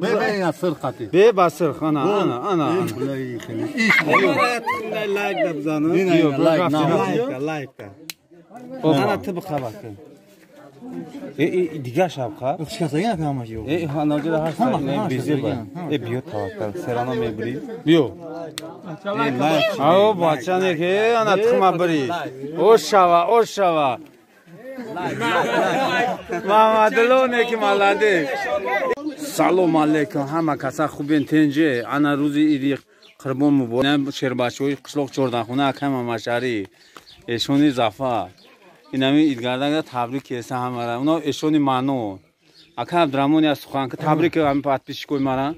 ببین فرقتی به بسر خانه انا لایک بزنه لایک انا تبقى بکن دیگه شب خواهد اشکاته این اپیامش یو هنوزی ده هر سایه بیزی با بیو توکل سرانا میبری بیو او بچانه که انا تخمه بری او شوا محمدلونه که مالاده سلام علیکم همه کسا خوبین تنجه انا روزی ایدی قربون مبارم شرباشوی قشلوق چوردخونه اکم مشاری ایشونی زفا اینمی ایدگاردن تبریک هستن همه را اونا ایشونی مانو اکا عبدالرحمانی از سخوان که تبریک همه پات پیش کوی مرا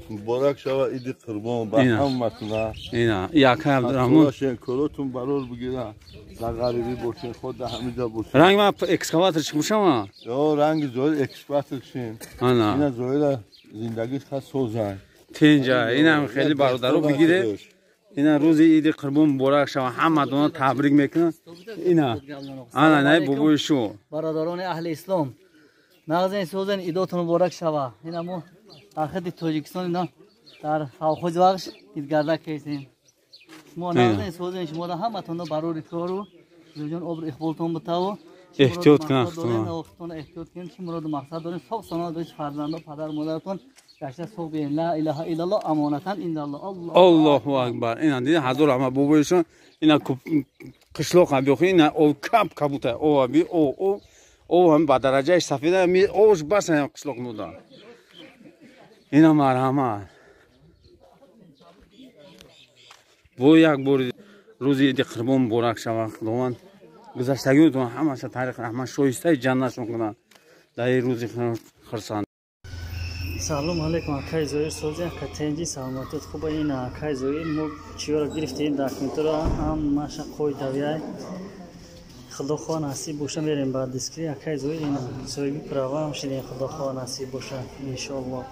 مبارک شوا ایدی قربان با همتون اینا اکا عبدالرحمان کلوتون برول بگیره غریبی باشین خود همینجا باشین رنگ ما اکسکاواتر چموشم یا رنگ زویل اکسپرت شین اینا زویل زندگی خاص سوزن تینجا اینا خیلی برادرو بگیره اینا روزی ایدی قربون مبارک شوا همه دونا تبریک میکنن اینا انا نه بابویشو برادران اهل اسلام نازن سوزن ایدوتون مبارک شوا اینا مو اخدی تاجیکستان اینا در خوز وقت ایدگارده کردیم ما نازن سوزن شما را همه تون برای کارو زوجان ابر اخبارتون بتاو احتیاط کن اختون احتیاط کن که مراد مقصد دارین صبح سنا دوش فرزند و پدر مادرتون گشته صبح بین لا اله الا الله امانتا ان الله الله اکبر اینا دیدین حضور اما بابویشون اینا قشلوق هم بیخوی اینا او کبوته او هم با درجه سفیده می اوش بس هم قشلوق نودا اینا مرحمت بو یک بار روزی دی قربون مبارک شود خداوند گذشتگیتون همه طریق رحمت شایسته جنتشون کنن در این روزی خرسان سلام علیکم اکای زویر سوزی کتنجی سلامتت خوبه این اکای زویر مو چیورا گرفتیم داکمنتورا هم ماشا کوی دویای خدا خواه نصیب باشه میریم بعد دیسکری اکای زویر این سویگی پراوا هم شدیم خدا خواه نصیب باشه انشالله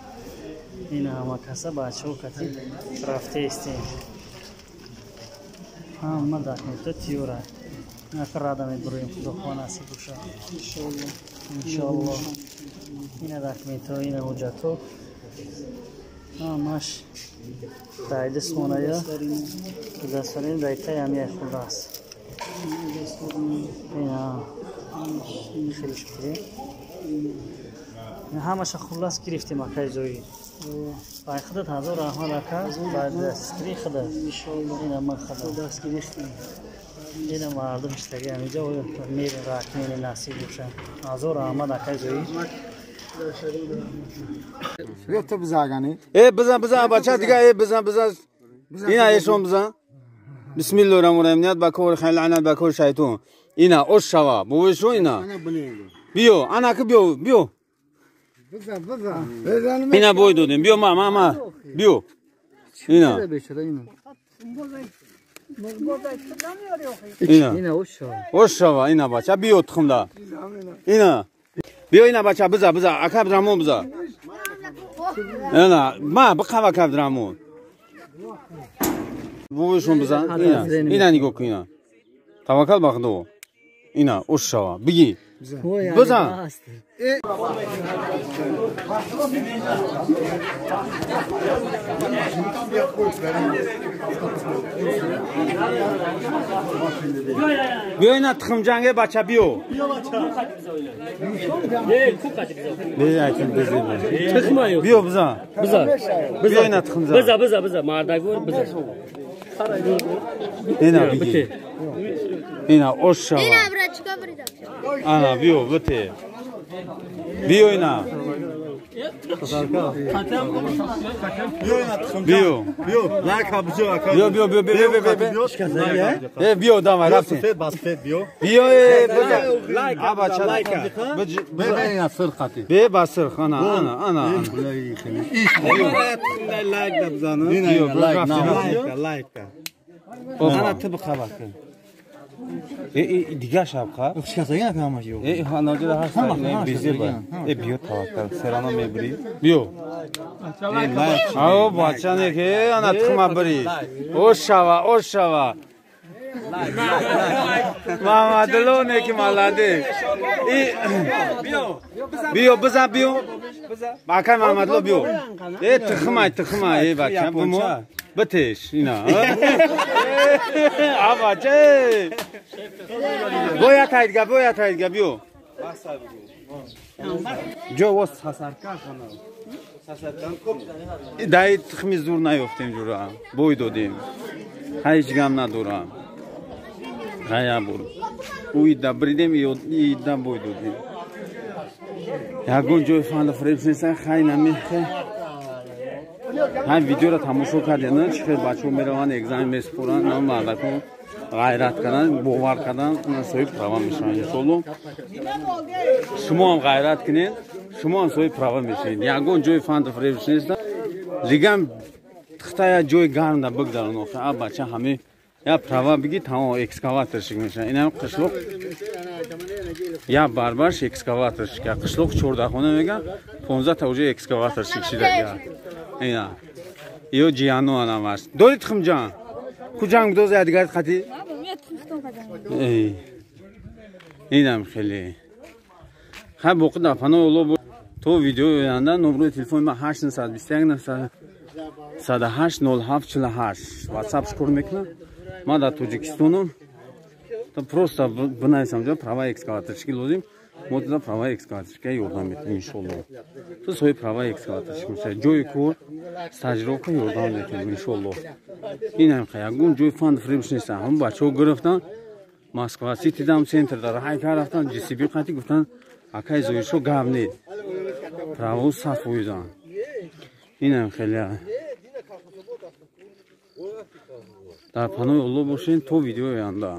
این همه کسا بچه ها کتی رفته استیم همه داکمنتور تیورا نفر آدمی برویم خدا خواه نصیب باشه انشالله این داکمنتور این حجتو ماش دایده سونه یا دستورین دایته همیه خود است این خیلی شکری همش خلاص گرفتیم اکای زوی بای خودت حضور رحمان اکا بعد دستگیری خدا این ما خدا دست گرفتیم این مردم اشتگی همیجا و میرین راکنین نصیب بوشن حضور رحمان اکای زوی بیا تو بزاگانی بزن بچه دیگه بزن اینا ایشون بزن بسم الله الرحمن الرحیم نیت بکور خیلی لعنت بکور شیطان اینا اوش شوا بویشو اینا بیو انا که بیو بزن اینا بوی دادیم بیو ما بیو اینا اوش شوا اینا بچه بیو تخم دا اینا بیو اینا بچه بزن اکاب درامون بزن اینا ما بقوا اکاب درامون بویشون بزن اینا نگو که اینا توکل بخدو اینا اوش شوا بگی بزن بیو اینا تخم جنگه بچه بیو بیو بزن بیو اینا تخم جنگه بزا مردگور بزا اینا بگی اینا اوش شوا انا بیو بته بیو اینا بیو بیو دام رفتیم بیو ببین فرقتی به بسر خانه انا لایک بزنه لایک انا تبقى بکن دیگه شب خواهد اشکاته این اپیامش یو هنوزی ده هر سایه بیزی با بیو توکل سرانا میبری بیو او بچانه که انا تخمه بری او شوا محمدلونه که مالاده بیو بزن Bakay Mehmetlo biyo. Tıkımay bakay bu mu? Bitiş ina. Avace. Boya tayga biyo. Jo was hasarka kana. Dayı tıkmiz durna yok dem jura. Boydo dem. Hayç gamna dura. Gaya bur. Uyda bridem ida boydo dem. Ya gonjoy fan fremsen khayna mekhe. Ham video ra tamosho kardena chhe bacho meravan exam mes puran nam wada ko g'ayrat kadan bovar kadan so'yib prava mishan inshaalloh shuma ham g'ayrat kinin shuma ham so'yib prava mishin yagon joy fan fremsen ligam xtaya joy garmda bigdaron oxa abacha hame ya prava bigi tamam ekskavator shik mishan inam qishloq ya barbar ekskavator shik qishloq chordaxona megan 15 ta уже ekskavator shik shida ya اینا یو جیانو آنام است دارید خم جان کجا هم دوز یادگار خاطی اینم خیلی خب وقت دفعه اولو تو ویدیو یانده نمره تلفن ما 821 108 0748 واتساپ شکر میکنم ما در توجیکستانم تو просто بنایسم جا права экскаваторчики лозим модла права экскаваторчика ёрдам метем иншоллоh то сои права экскаваторчик меша ҷои кор стажировка ёрдам метем иншоллоh инам ягон ҷои фанд фремш неста ҳам бачаҳо гирифтан москва ситидам центр дара ҳайка рафтан ҷсб қати гуфтан акай зоишо гап не право саф уйдан инам хеле дар паноҳи Аллоҳ бошен то видео янда